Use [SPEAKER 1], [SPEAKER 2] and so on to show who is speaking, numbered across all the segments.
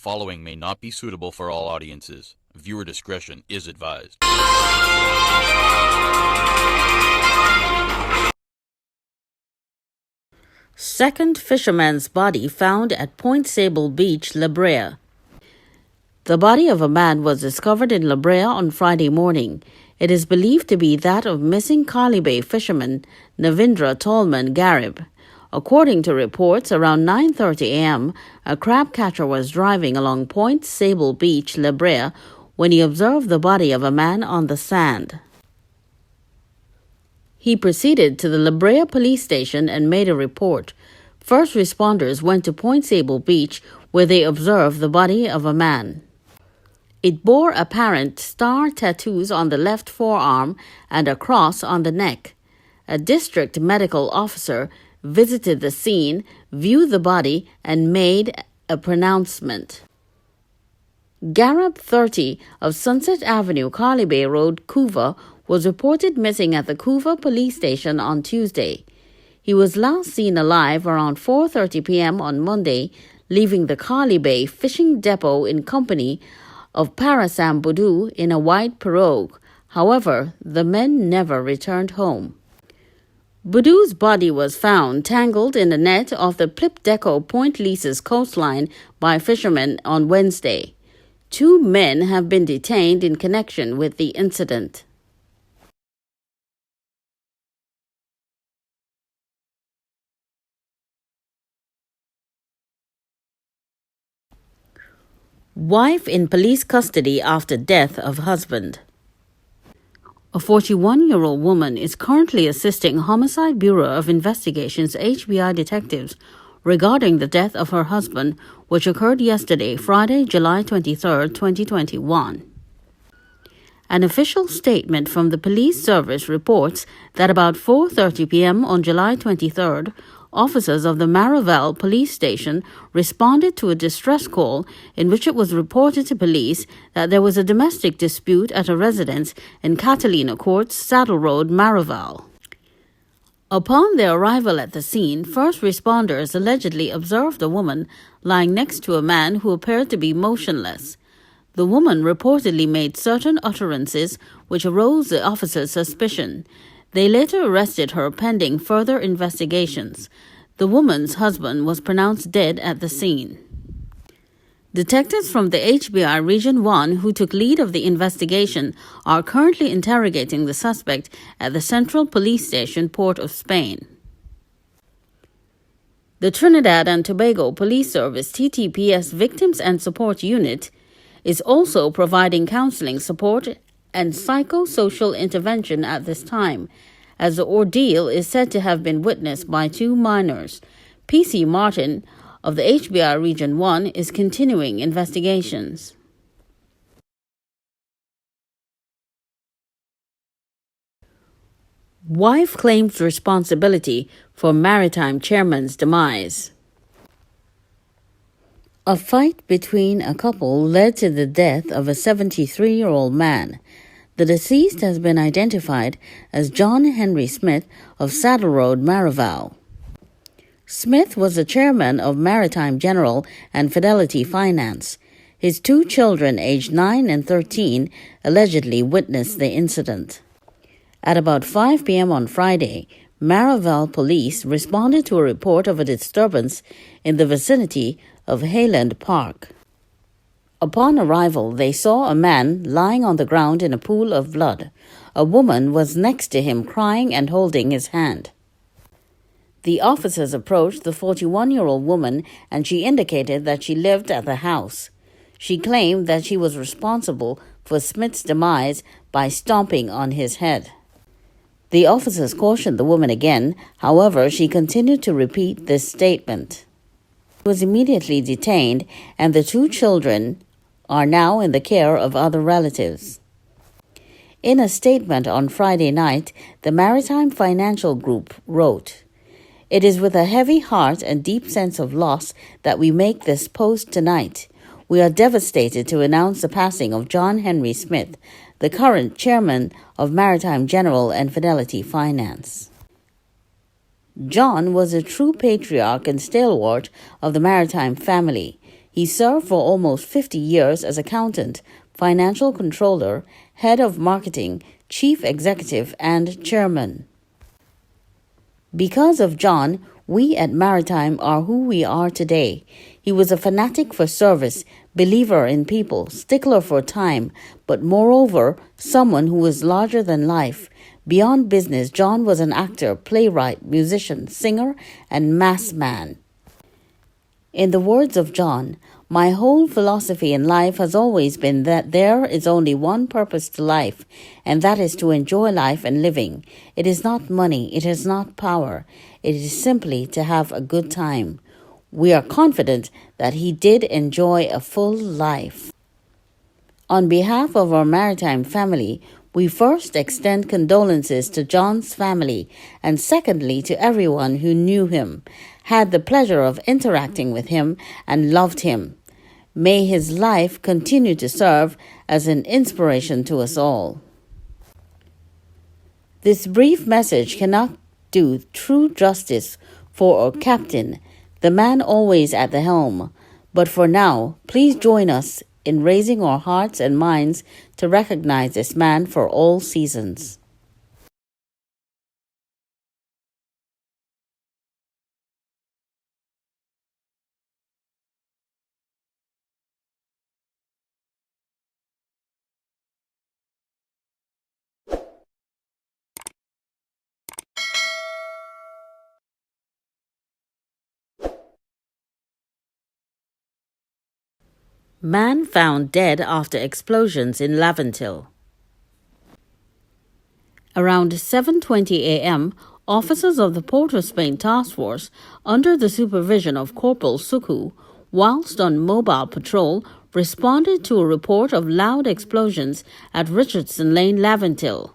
[SPEAKER 1] following may not be suitable for all audiences. Viewer discretion is advised.
[SPEAKER 2] Second fisherman's body found at Point Sable Beach, La Brea. The body of a man was discovered in La Brea on Friday morning. It is believed to be that of missing Calibe fisherman Navindra Tolman Garib. According to reports, around 9:30 a.m., a crab catcher was driving along Point Sable Beach, La Brea, when he observed the body of a man on the sand. He proceeded to the La Brea police station and made a report. First responders went to Point Sable Beach, where they observed the body of a man. It bore apparent star tattoos on the left forearm and a cross on the neck. A district medical officer visited the scene, viewed the body, and made a pronouncement. Garab, 30, of Sunset Avenue, Calibe Road, Couva, was reported missing at the Couva police station on Tuesday. He was last seen alive around 4:30 p.m. on Monday, leaving the Calibe fishing depot in company of Parasam Boudou in a white pirogue. However, the men never returned home. Boudou's body was found tangled in a net off the Plipdeco Point Lisa's coastline by fishermen on Wednesday. 2 men have been detained in connection with the incident. Wife in police custody after death of husband. A 41-year-old woman is currently assisting Homicide Bureau of Investigation's HBI detectives regarding the death of her husband, which occurred yesterday, Friday, July 23, 2021. An official statement from the police service reports that about 4:30 p.m. on July 23rd, officers of the Maritime police station responded to a distress call in which it was reported to police that there was a domestic dispute at a residence in Catalina Courts, Saddle Road, Maritime. Upon their arrival at the scene, first responders allegedly observed a woman lying next to a man who appeared to be motionless. The woman reportedly made certain utterances which aroused the officers' suspicion. They later arrested her pending further investigations. The woman's husband was pronounced dead at the scene. Detectives from the HBI Region 1 who took lead of the investigation are currently interrogating the suspect at the Central Police Station, Port of Spain. The Trinidad and Tobago Police Service TTPS Victims and Support Unit is also providing counseling support and psychosocial intervention at this time, as the ordeal is said to have been witnessed by 2 minors. PC Martin of the HBI Region 1 is continuing investigations. Wife claims responsibility for Maritime chairman's demise. A fight between a couple led to the death of a 73-year-old man. The deceased has been identified as John Henry Smith of Saddle Road, Maritime. Smith was the chairman of Maritime General and Fidelity Finance. His 2 children, aged 9 and 13, allegedly witnessed the incident. At about 5 p.m. on Friday, Maritime police responded to a report of a disturbance in the vicinity of Hayland Park. Upon arrival, they saw a man lying on the ground in a pool of blood. A woman was next to him crying and holding his hand. The officers approached the 41-year-old woman and she indicated that she lived at the house. She claimed that she was responsible for Smith's demise by stomping on his head. The officers cautioned the woman again, however, she continued to repeat this statement. She was immediately detained and the 2 children are now in the care of other relatives. In a statement on Friday night, the Maritime Financial Group wrote, "It is with a heavy heart and deep sense of loss that we make this post tonight. We are devastated to announce the passing of John Henry Smith, the current chairman of Maritime General and Fidelity Finance." John was a true patriarch and stalwart of the Maritime family. He served for almost 50 years as accountant, financial controller, head of marketing, chief executive, and chairman. Because of John, we at Maritime are who we are today. He was a fanatic for service, believer in people, stickler for time, but moreover, someone who was larger than life. Beyond business, John was an actor, playwright, musician, singer, and mass man. In the words of John, my whole philosophy in life has always been that there is only one purpose to life, and that is to enjoy life and living. It is not money, it is not power, it is simply to have a good time. We are confident that he did enjoy a full life. On behalf of our Maritime family, we first extend condolences to John's family, and secondly to everyone who knew him, had the pleasure of interacting with him, and loved him. May his life continue to serve as an inspiration to us all. This brief message cannot do true justice for our captain, the man always at the helm. But for now, please join us in raising our hearts and minds to recognize this man for all seasons. Man found dead after explosions in Laventille. Around 7:20 a.m., officers of the Port of Spain Task Force, under the supervision of Corporal Suku, whilst on mobile patrol, responded to a report of loud explosions at Richardson Lane, Laventille.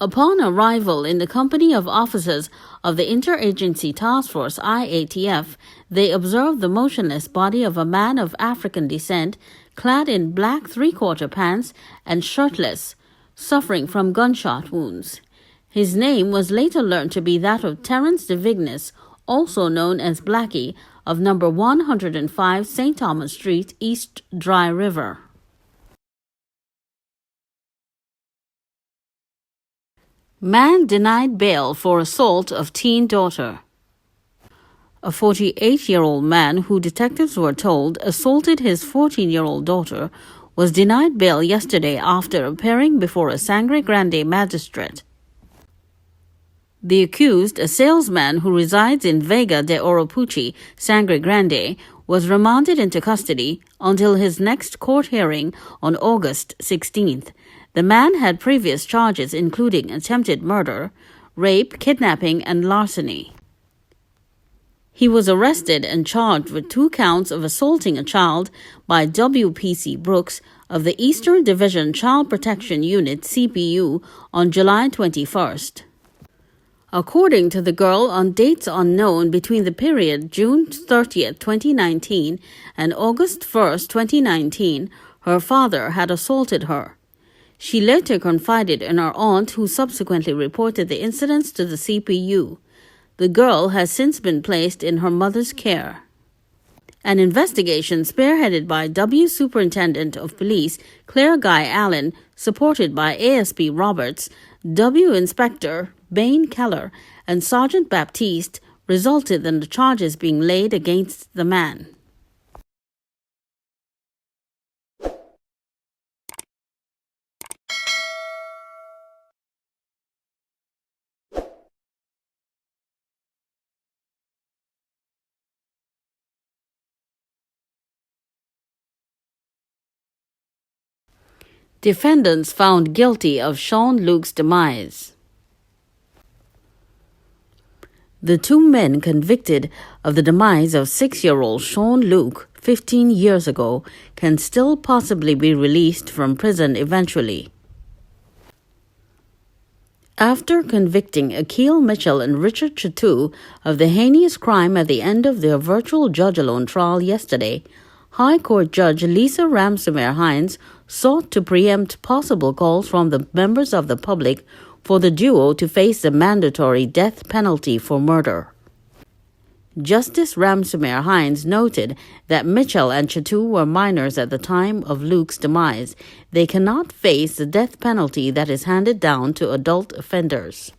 [SPEAKER 2] Upon arrival in the company of officers of the Interagency Task Force IATF, they observed the motionless body of a man of African descent, clad in black three-quarter pants and shirtless, suffering from gunshot wounds. His name was later learned to be that of Terence de Vignes, also known as Blackie, of number 105 St. Thomas Street, East Dry River. Man denied bail for assault of teen daughter. A 48-year-old man who detectives were told assaulted his 14-year-old daughter was denied bail yesterday after appearing before a Sangre Grande magistrate. The accused, a salesman who resides in Vega de Oropuchi, Sangre Grande, was remanded into custody until his next court hearing on August 16th. The man had previous charges including attempted murder, rape, kidnapping, and larceny. He was arrested and charged with 2 counts of assaulting a child by WPC Brooks of the Eastern Division Child Protection Unit CPU on July 21st. According to the girl, on dates unknown between the period June 30th, 2019 and August 1st, 2019, her father had assaulted her. She later confided in her aunt, who subsequently reported the incidents to the CPU. The girl has since been placed in her mother's care. An investigation spearheaded by W. Superintendent of Police Claire Guy Allen, supported by ASP Roberts, W. Inspector Bain Keller, and Sergeant Baptiste, resulted in the charges being laid against the man. Defendants found guilty of Sean Luke's demise. The 2 men convicted of the demise of 6-year-old Sean Luke 15 years ago can still possibly be released from prison eventually. After convicting Akil Mitchell and Richard Chatou of the heinous crime at the end of their virtual judge-alone trial yesterday, High Court Judge Lisa Ramsomere Hines sought to preempt possible calls from the members of the public for the duo to face the mandatory death penalty for murder. Justice Ramsomere Hines noted that Mitchell and Chatu were minors at the time of Luke's demise. They cannot face the death penalty that is handed down to adult offenders.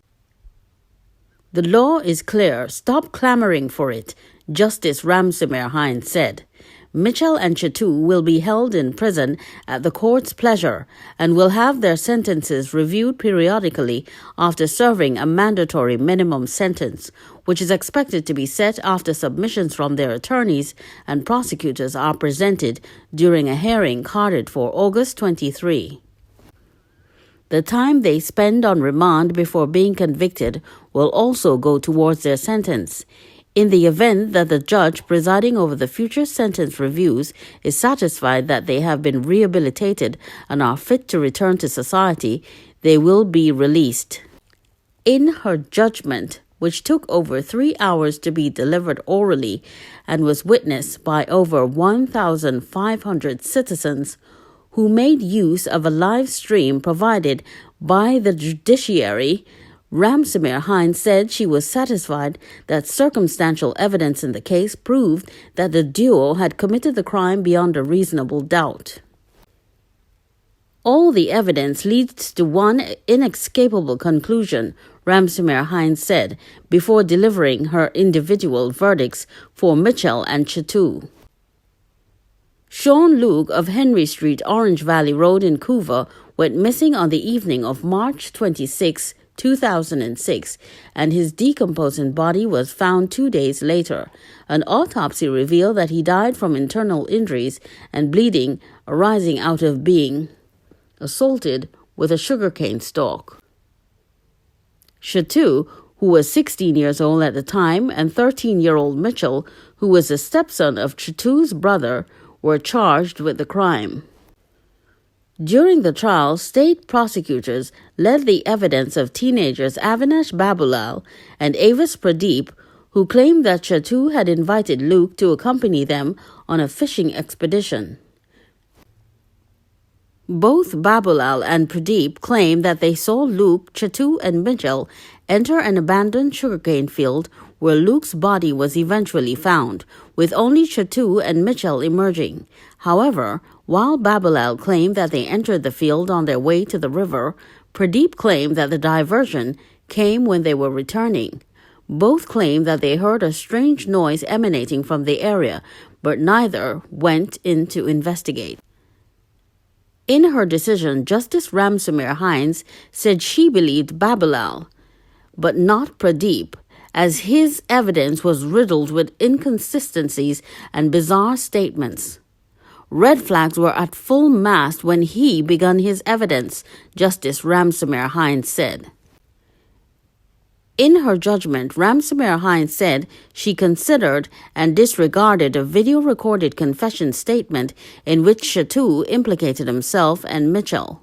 [SPEAKER 2] The law is clear. Stop clamoring for it, Justice Ramsomere Hines said. Mitchell and Chatu will be held in prison at the court's pleasure and will have their sentences reviewed periodically after serving a mandatory minimum sentence, which is expected to be set after submissions from their attorneys and prosecutors are presented during a hearing carted for August 23. The time they spend on remand before being convicted will also go towards their sentence. In the event that the judge presiding over the future sentence reviews is satisfied that they have been rehabilitated and are fit to return to society, they will be released. In her judgment, which took over 3 hours to be delivered orally and was witnessed by over 1,500 citizens who made use of a live stream provided by the judiciary, Ramsomere Hines said she was satisfied that circumstantial evidence in the case proved that the duo had committed the crime beyond a reasonable doubt. All the evidence leads to one inescapable conclusion, Ramsomere Hines said, before delivering her individual verdicts for Mitchell and Chatu. Sean Luke of Henry Street, Orange Valley Road in Couva went missing on the evening of March 26, 2006, and his decomposing body was found 2 days later. An autopsy revealed that he died from internal injuries and bleeding arising out of being assaulted with a sugarcane stalk. Chatu, who was 16 years old at the time, and 13-year-old Mitchell, who was the stepson of Chatu's brother, were charged with the crime. During the trial, state prosecutors led the evidence of teenagers Avinash Babulal and Avis Pradeep, who claimed that Chatu had invited Luke to accompany them on a fishing expedition. Both Babulal and Pradeep claimed that they saw Luke, Chatu, and Mitchell enter an abandoned sugarcane field where Luke's body was eventually found, with only Chatu and Mitchell emerging. However, while Babulal claimed that they entered the field on their way to the river, Pradeep claimed that the diversion came when they were returning. Both claimed that they heard a strange noise emanating from the area, but neither went in to investigate. In her decision, Justice Ramsomere Hines said she believed Babulal, but not Pradeep, as his evidence was riddled with inconsistencies and bizarre statements. Red flags were at full mast when he began his evidence, Justice Ramsomere Hines said. In her judgment, Ramsomere Hines said she considered and disregarded a video-recorded confession statement in which Chatu implicated himself and Mitchell.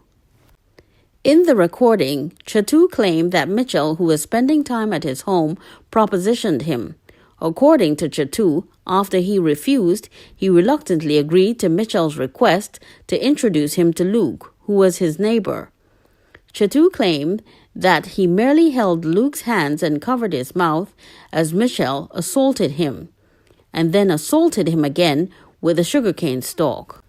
[SPEAKER 2] In the recording, Chatu claimed that Mitchell, who was spending time at his home, propositioned him. According to Chatu, after he refused, he reluctantly agreed to Mitchell's request to introduce him to Luke, who was his neighbor. Chatu claimed that he merely held Luke's hands and covered his mouth as Mitchell assaulted him, and then assaulted him again with a sugarcane stalk.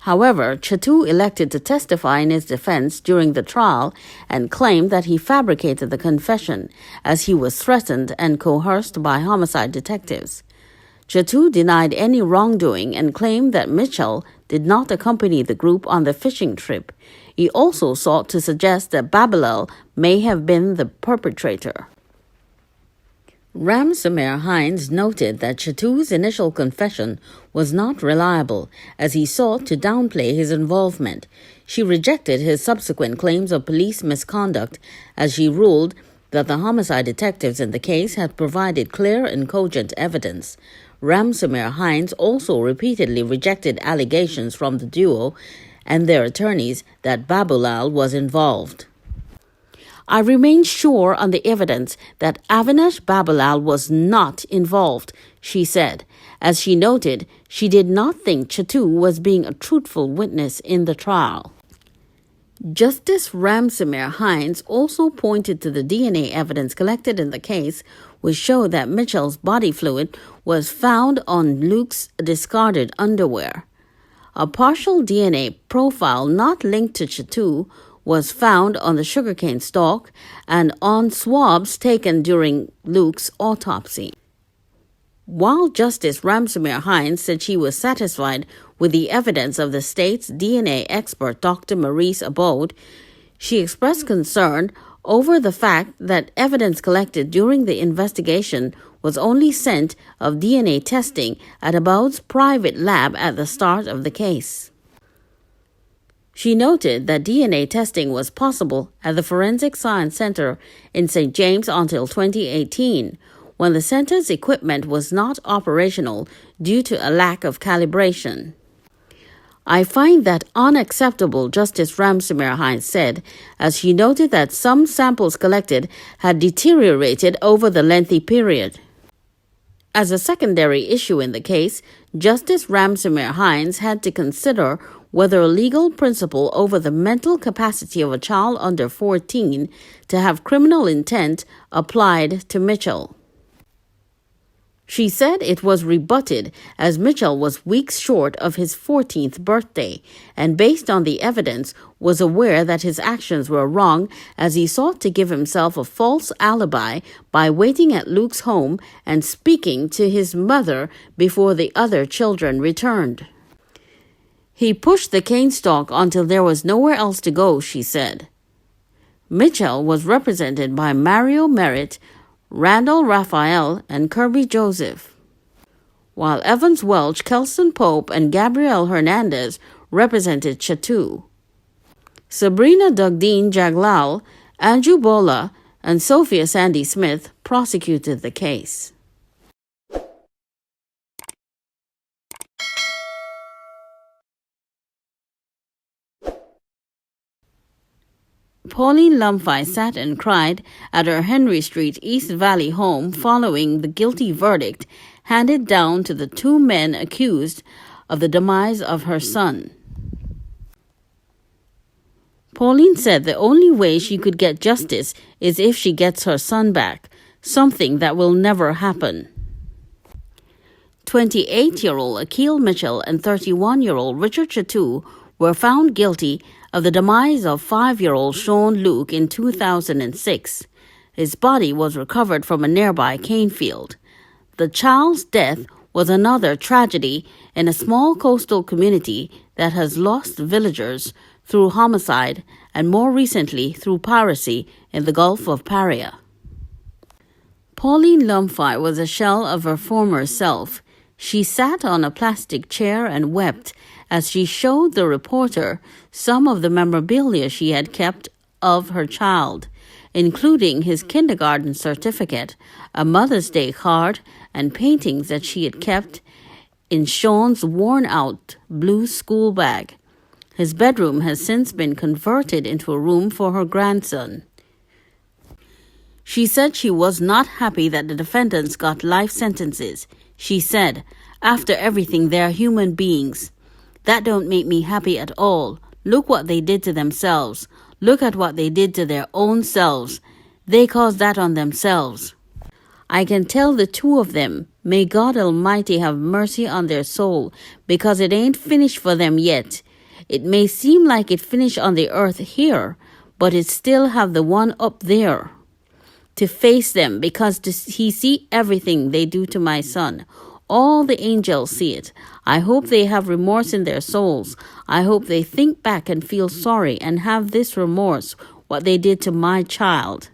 [SPEAKER 2] However, Chatu elected to testify in his defense during the trial and claimed that he fabricated the confession as he was threatened and coerced by homicide detectives. Chatu denied any wrongdoing and claimed that Mitchell did not accompany the group on the fishing trip. He also sought to suggest that Babulal may have been the perpetrator. Ramsomere Hines noted that Chatu's initial confession was not reliable, as he sought to downplay his involvement. She rejected his subsequent claims of police misconduct, as she ruled that the homicide detectives in the case had provided clear and cogent evidence. Ramsomere Hines also repeatedly rejected allegations from the duo and their attorneys that Babulal was involved. I remain sure on the evidence that Avinash Babulal was not involved, she said, as she noted she did not think Chatu was being a truthful witness in the trial. Justice Ramsomere Hines also pointed to the DNA evidence collected in the case, which showed that Mitchell's body fluid was found on Luke's discarded underwear. A partial DNA profile not linked to Chatu was found on the sugarcane stalk and on swabs taken during Luke's autopsy. While Justice Ramsomere Hines said she was satisfied with the evidence of the state's DNA expert Dr. Maurice Abode, she expressed concern over the fact that evidence collected during the investigation was only sent of DNA testing at Abode's private lab at the start of the case. She noted that DNA testing was possible at the Forensic Science Center in St. James until 2018, when the center's equipment was not operational due to a lack of calibration. I find that unacceptable, Justice Ramsomere Hines said, as she noted that some samples collected had deteriorated over the lengthy period. As a secondary issue in the case, Justice Ramsomere Hines had to consider whether a legal principle over the mental capacity of a child under 14 to have criminal intent applied to Mitchell. She said it was rebutted as Mitchell was weeks short of his 14th birthday and based on the evidence was aware that his actions were wrong as he sought to give himself a false alibi by waiting at Luke's home and speaking to his mother before the other children returned. He pushed the cane stalk until there was nowhere else to go, she said. Mitchell was represented by Mario Merritt, Randall Raphael, and Kirby Joseph, while Evans Welch, Kelson Pope, and Gabrielle Hernandez represented Chatu. Sabrina Dugdeen Jaglal, Andrew Bola, and Sophia Sandy Smith prosecuted the case. Pauline Lumfi sat and cried at her Henry Street, East Valley home following the guilty verdict handed down to the two men accused of the demise of her son. Pauline said the only way she could get justice is if she gets her son back, something that will never happen. 28-year-old Akil Mitchell and 31-year-old Richard Chatu were found guilty of the demise of 5-year-old Sean Luke in 2006. His body was recovered from a nearby cane field. The child's death was another tragedy in a small coastal community that has lost villagers through homicide and more recently through piracy in the Gulf of Paria. Pauline Lumfi was a shell of her former self. She sat on a plastic chair and wept as she showed the reporter some of the memorabilia she had kept of her child, including his kindergarten certificate, a Mother's Day card, and paintings that she had kept in Sean's worn-out blue school bag. His bedroom has since been converted into a room for her grandson. She said she was not happy that the defendants got life sentences. She said, "After everything, they're human beings. That don't make me happy at all. Look what they did to themselves. Look at what they did to their own selves. They caused that on themselves. I can tell the two of them, may God Almighty have mercy on their soul, because it ain't finished for them yet. It may seem like it finished on the earth here, but it still have the one up there to face them, because he see everything they do to my son. All the angels see it. I hope they have remorse in their souls. I hope they think back and feel sorry and have this remorse, what they did to my child,"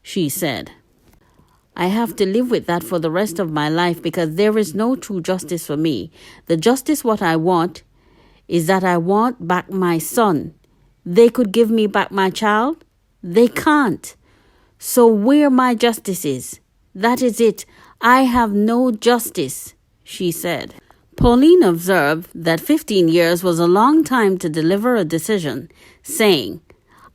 [SPEAKER 2] she said. "I have to live with that for the rest of my life because there is no true justice for me. The justice what I want is that I want back my son. They could give me back my child? They can't. So where my justice is? That is it. I have no justice," she said. Pauline observed that 15 years was a long time to deliver a decision, saying,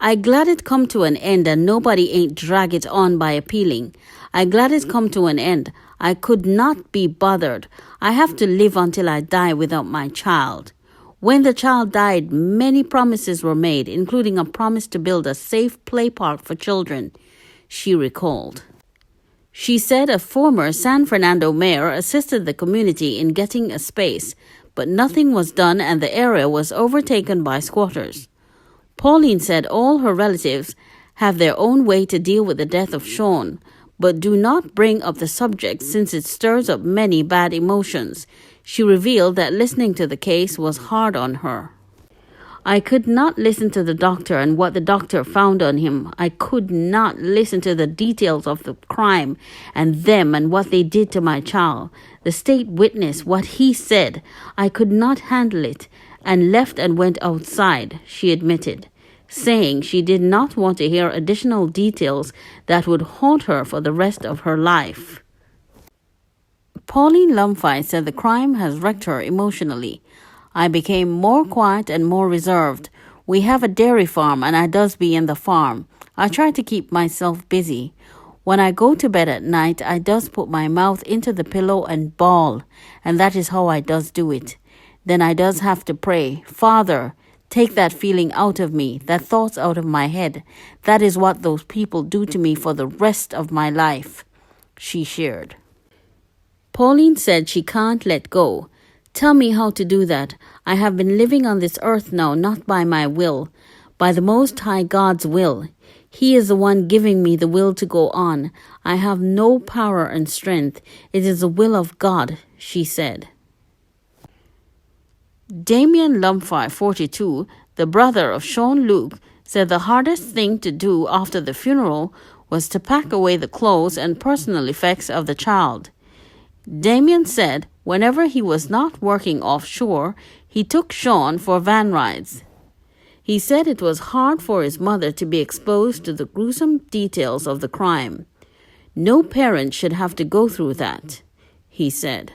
[SPEAKER 2] "I glad it come to an end and nobody ain't drag it on by appealing. I glad it come to an end. I could not be bothered. I have to live until I die without my child. When the child died, many promises were made, including a promise to build a safe play park for children, she recalled. She said a former San Fernando mayor assisted the community in getting a space, but nothing was done and the area was overtaken by squatters. Pauline said all her relatives have their own way to deal with the death of Sean, but do not bring up the subject since it stirs up many bad emotions. She revealed that listening to the case was hard on her. I could not listen to the doctor and what the doctor found on him. I could not listen to the details of the crime and them and what they did to my child. The state witness, what he said. I could not handle it and left and went outside, she admitted, saying she did not want to hear additional details that would haunt her for the rest of her life. Pauline Laventille said the crime has wrecked her emotionally. I became more quiet and more reserved. We have a dairy farm and I does be in the farm. I try to keep myself busy. When I go to bed at night, I does put my mouth into the pillow and bawl, and that is how I does do it. Then I does have to pray, Father, take that feeling out of me, that thoughts out of my head. That is what those people do to me for the rest of my life, she shared. Pauline said she can't let go. Tell me how to do that. I have been living on this earth now, not by my will, by the Most High God's will. He is the one giving me the will to go on. I have no power and strength. It is the will of God, she said. Damien Laventille, 42, the brother of Sean Luke, said the hardest thing to do after the funeral was to pack away the clothes and personal effects of the child. Damien said whenever he was not working offshore, he took Sean for van rides. He said it was hard for his mother to be exposed to the gruesome details of the crime. No parent should have to go through that, he said.